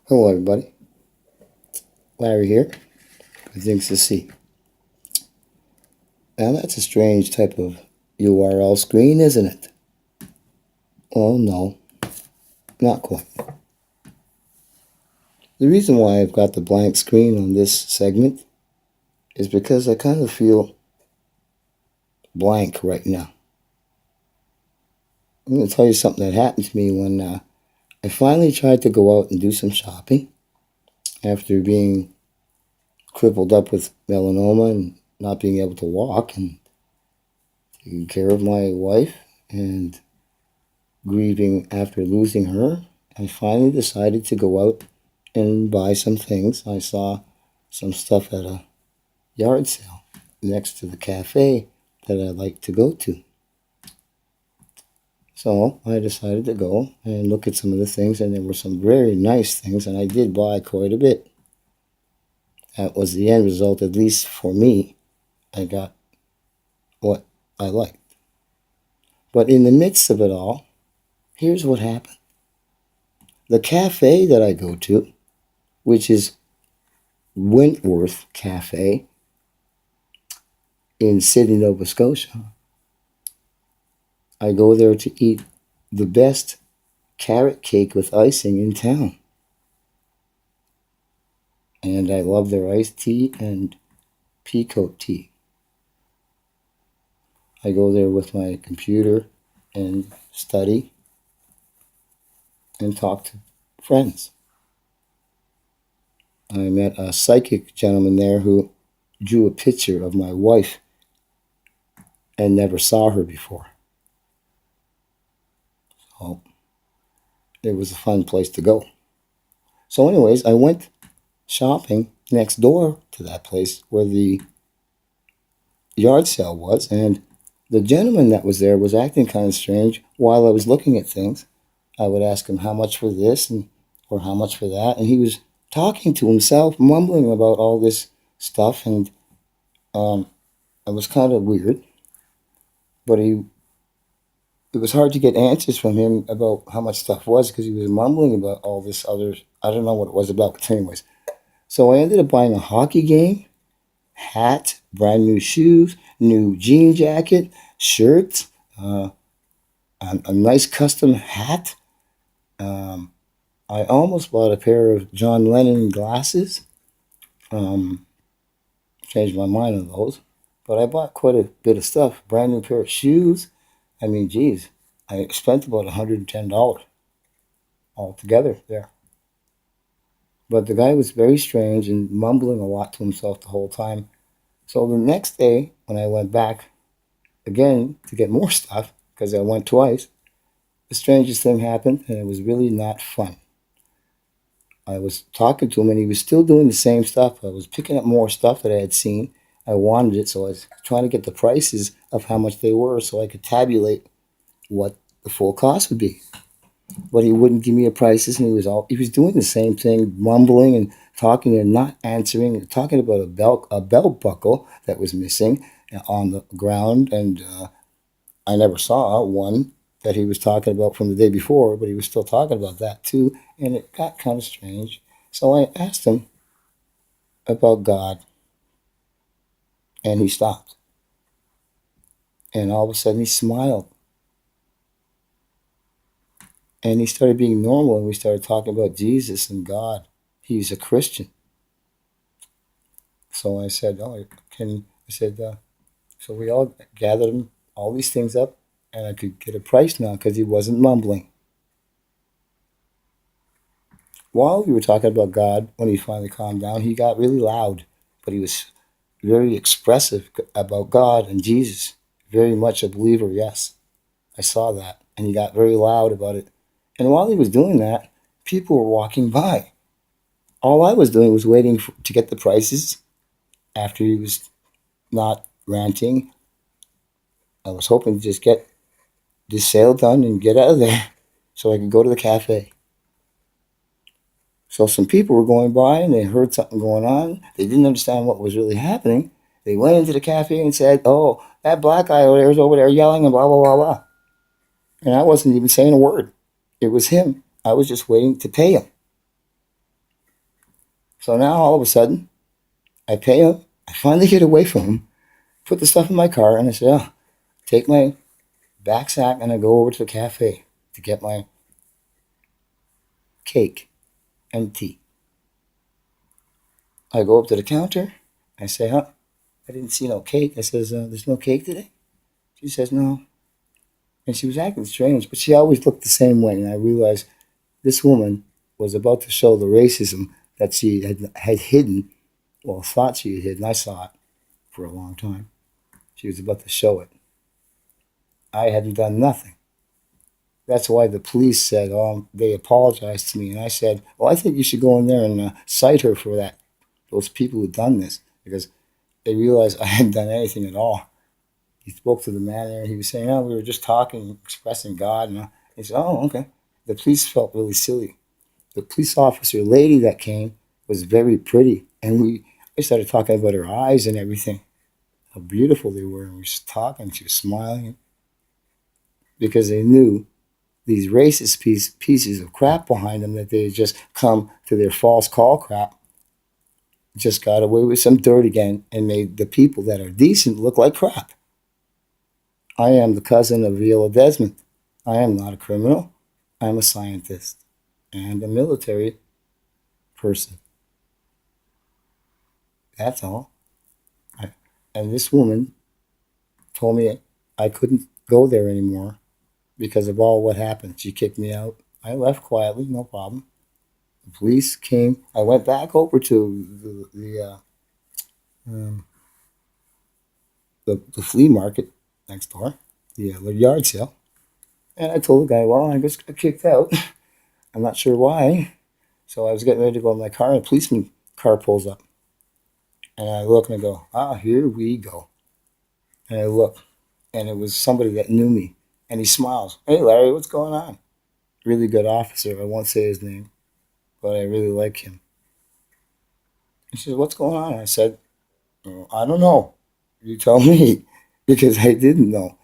Hello, everybody. Larry here with Things to See. Now, that's a strange type of URL screen, isn't it? Well, no, not quite. The reason why I've got the blank screen on this segment is because I kind of feel blank right now. I'm going to tell you something that happened to me when I finally tried to go out and do some shopping after being crippled up with melanoma and not being able to walk and taking care of my wife and grieving after losing her. I finally decided to go out and buy some things. I saw some stuff at a yard sale next to the cafe that I like to go to. So I decided to go and look at some of the things, and there were some very nice things, and I did buy quite a bit. That was the end result, at least for me. I got what I liked. But in the midst of it all, here's what happened. The cafe that I go to, which is Wentworth Cafe in Sydney, Nova Scotia, I go there to eat the best carrot cake with icing in town. And I love their iced tea and peacoat tea. I go there with my computer and study and talk to friends. I met a psychic gentleman there who drew a picture of my wife and never saw her before. So it was a fun place to go. So anyways, I went shopping next door to that place where the yard sale was, and the gentleman that was there was acting kind of strange while I was looking at things. I would ask him how much for this and or how much for that, and he was talking to himself, mumbling about all this stuff, and it was kind of weird. But it was hard to get answers from him about how much stuff was because he was mumbling about all this other. I don't know what it was about, but anyways. So I ended up buying a hockey game, hat, brand new shoes, new jean jacket, shirt, a nice custom hat. I almost bought a pair of John Lennon glasses. Changed my mind on those. But I bought quite a bit of stuff. Brand new pair of shoes. I mean, geez, I spent about $110 altogether there. But the guy was very strange and mumbling a lot to himself the whole time. So the next day, when I went back again to get more stuff, because I went twice, the strangest thing happened, and it was really not fun. I was talking to him, and he was still doing the same stuff. I was picking up more stuff that I had seen. I wanted it, so I was trying to get the prices of how much they were so I could tabulate what the full cost would be. But he wouldn't give me the prices, and he was doing the same thing, mumbling and talking and not answering, and talking about a belt buckle that was missing on the ground, and I never saw one that he was talking about from the day before, but he was still talking about that too, and it got kind of strange. So I asked him about God, and he stopped. And all of a sudden he smiled. And he started being normal, and we started talking about Jesus and God. He's a Christian. So I said, so we all gathered all these things up, and I could get a price now because he wasn't mumbling. While we were talking about God, when he finally calmed down, he got really loud, but he was very expressive about God and Jesus. Very much a believer, yes. I saw that. And he got very loud about it. And while he was doing that, people were walking by. All I was doing was waiting to get the prices after he was not ranting. I was hoping to just get this sale done and get out of there so I could go to the cafe. So some people were going by and they heard something going on. They didn't understand what was really happening. They went into the cafe and said, "Oh, that black guy over there is over there yelling and blah, blah, blah, blah." And I wasn't even saying a word. It was him. I was just waiting to pay him. So now all of a sudden, I pay him. I finally get away from him, put the stuff in my car, and I said, oh, take my back sack, and I go over to the cafe to get my cake and tea. I go up to the counter. I say, huh, I didn't see no cake. I says, there's no cake today? She says, no. And she was acting strange, but she always looked the same way. And I realized this woman was about to show the racism that she had hidden, well, thought she had hidden. I saw it for a long time. She was about to show it. I hadn't done nothing. That's why the police said, oh, they apologized to me. And I said, well, I think you should go in there and cite her for that, those people who done this, because they realized I hadn't done anything at all. He spoke to the man there, and he was saying, oh, we were just talking, expressing God. And he said, oh, okay. The police felt really silly. The police officer lady that came was very pretty. And I started talking about her eyes and everything, how beautiful they were. And we were talking, she was smiling, because they knew these racist pieces of crap behind them that they had just come to their false call crap, just got away with some dirt again and made the people that are decent look like crap. I am the cousin of Viola Desmond. I am not a criminal. I'm a scientist and a military person. That's all. And this woman told me I couldn't go there anymore because of all what happened. She kicked me out. I left quietly, no problem. The police came. I went back over to um, the flea market next door, the yard sale, and I told the guy, well, I just got kicked out. I'm not sure why. So I was getting ready to go in my car, and a policeman car pulls up. And I look and I go, ah, here we go. And I look, and it was somebody that knew me. And he smiles. Hey, Larry, what's going on? Really good officer. I won't say his name, but I really like him. He says, what's going on? I said, oh, I don't know. You tell me, because I didn't know.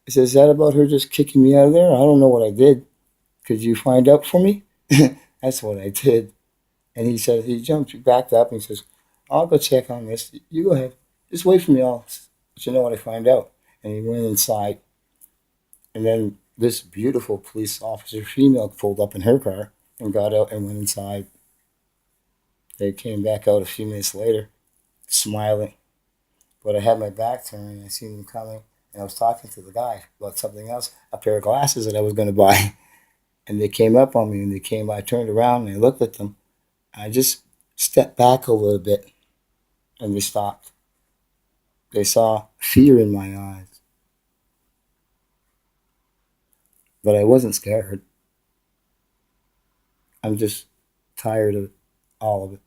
He says, is that about her just kicking me out of there? I don't know what I did. Could you find out for me? That's what I did. And he said, he jumped, backed up, and he says, I'll go check on this. You go ahead. Just wait for me. I'll let you know what I find out. And he went inside. And then this beautiful police officer female pulled up in her car and got out and went inside. They came back out a few minutes later, smiling. But I had my back turned and I seen them coming. And I was talking to the guy about something else, a pair of glasses that I was going to buy. And they came up on me and they came. I turned around and I looked at them. I just stepped back a little bit and they stopped. They saw fear in my eyes. But I wasn't scared. I'm just tired of all of it.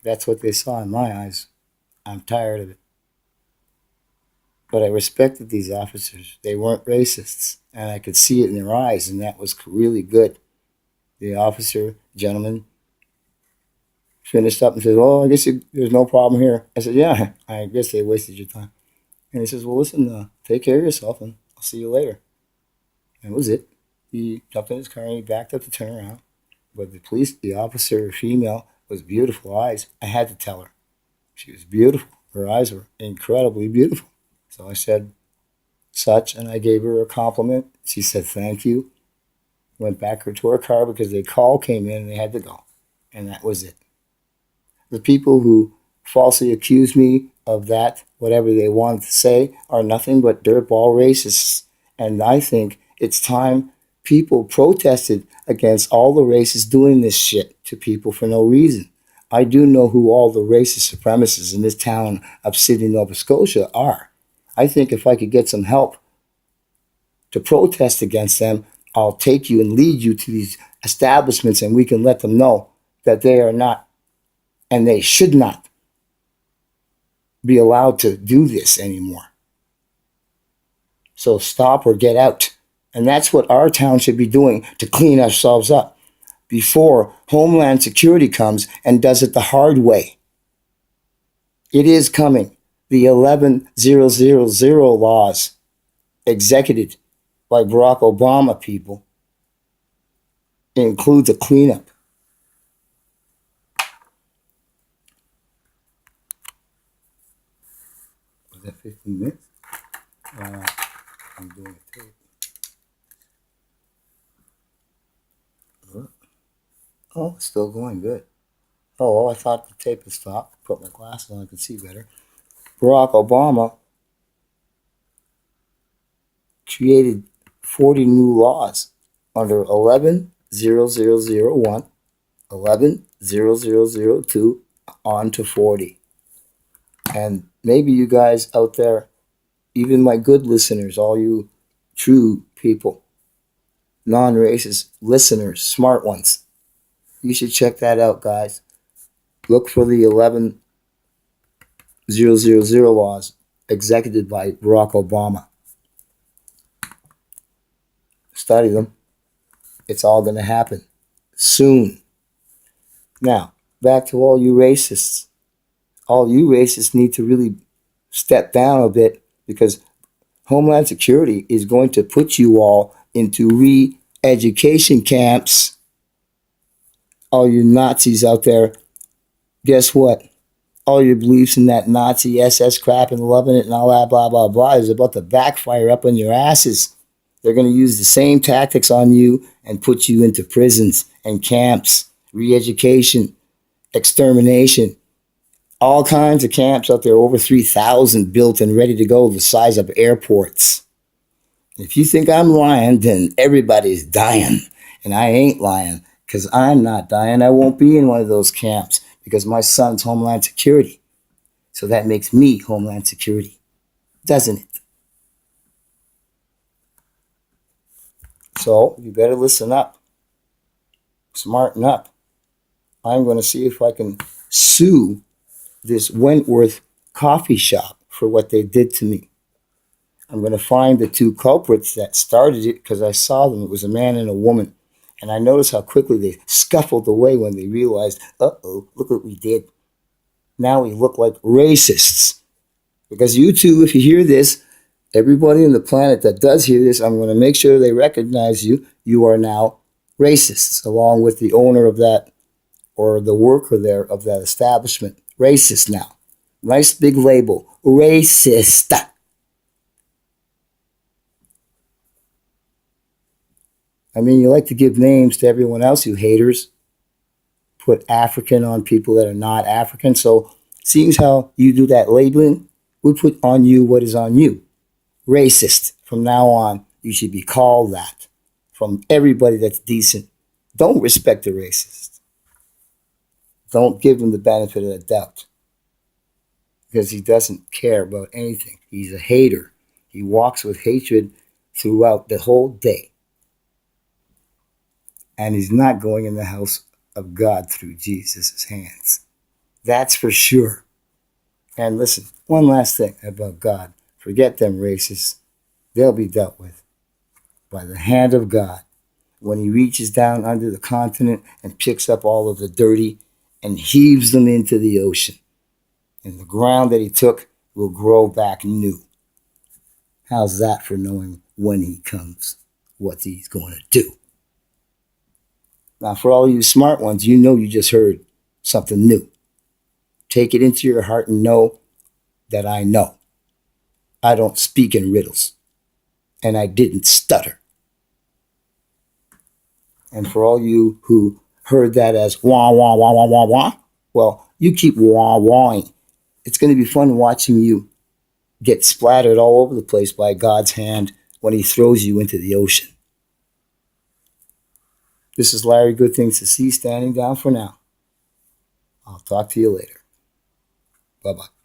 That's what they saw in my eyes. I'm tired of it. But I respected these officers. They weren't racists. And I could see it in their eyes, and that was really good. The officer, gentleman, finished up and said, oh, I guess there's no problem here. I said, yeah, I guess they wasted your time. And he says, well, listen, take care of yourself, and I'll see you later. And that was it. He jumped in his car and he backed up to turn around. But the officer, female, was beautiful eyes. I had to tell her. She was beautiful. Her eyes were incredibly beautiful. So I said such, and I gave her a compliment. She said thank you. Went back to her car because the call came in and they had to go. And that was it. The people who falsely accused me of that, whatever they wanted to say, are nothing but dirtball racists. And I think it's time people protested against all the racists doing this shit to people for no reason. I do know who all the racist supremacists in this town of Sydney, Nova Scotia are. I think if I could get some help to protest against them, I'll take you and lead you to these establishments and we can let them know that they are not and they should not be allowed to do this anymore. So stop or get out. And that's what our town should be doing to clean ourselves up before Homeland Security comes and does it the hard way. It is coming. The 11000 laws executed by Barack Obama people includes a cleanup. 15 minutes. I'm doing a tape. Oh, it's still going good. Oh, I thought the tape had stopped. Put my glasses on, I could see better. Barack Obama created 40 new laws under 11.0001, 11.0002, on to 40. And maybe you guys out there, even my good listeners, all you true people, non-racist listeners, smart ones, you should check that out, guys. Look for the 11.000 laws executed by Barack Obama. Study them. It's all going to happen soon. Now, back to all you racists. All you racists need to really step down a bit, because Homeland Security is going to put you all into re-education camps. All you Nazis out there, guess what? All your beliefs in that Nazi SS crap and loving it and all that blah, blah, blah is about to backfire up on your asses. They're going to use the same tactics on you and put you into prisons and camps, re-education, extermination. All kinds of camps out there, over 3,000 built and ready to go, the size of airports. If you think I'm lying, then everybody's dying. And I ain't lying, because I'm not dying. I won't be in one of those camps, because my son's Homeland Security. So that makes me Homeland Security, doesn't it? So you better listen up. Smarten up. I'm going to see if I can sue this Wentworth coffee shop for what they did to me. I'm going to find the two culprits that started it, because I saw them. It was a man and a woman. And I noticed how quickly they scuffled away when they realized, uh-oh, look what we did. Now we look like racists. Because you two, if you hear this, everybody on the planet that does hear this, I'm going to make sure they recognize you. You are now racists, along with the owner of that, or the worker there of that establishment. Racist now. Nice big label. Racist. I mean, you like to give names to everyone else, you haters. Put African on people that are not African. So, seeing how you do that labeling, we put on you what is on you. Racist. From now on, you should be called that from everybody that's decent. Don't respect the racist. Don't give him the benefit of the doubt, because he doesn't care about anything. He's a hater. He walks with hatred throughout the whole day. And he's not going in the house of God through Jesus' hands. That's for sure. And listen, one last thing about God. Forget them racists. They'll be dealt with by the hand of God when he reaches down under the continent and picks up all of the dirty and heaves them into the ocean. And the ground that he took will grow back new. How's that for knowing when he comes, what he's going to do? Now, for all you smart ones, you know you just heard something new. Take it into your heart and know that I know. I don't speak in riddles. And I didn't stutter. And for all you who heard that as wah, wah, wah, wah, wah, wah, well, you keep wah, wahing. It's going to be fun watching you get splattered all over the place by God's hand when he throws you into the ocean. This is Larry Good Things to See, standing down for now. I'll talk to you later. Bye-bye.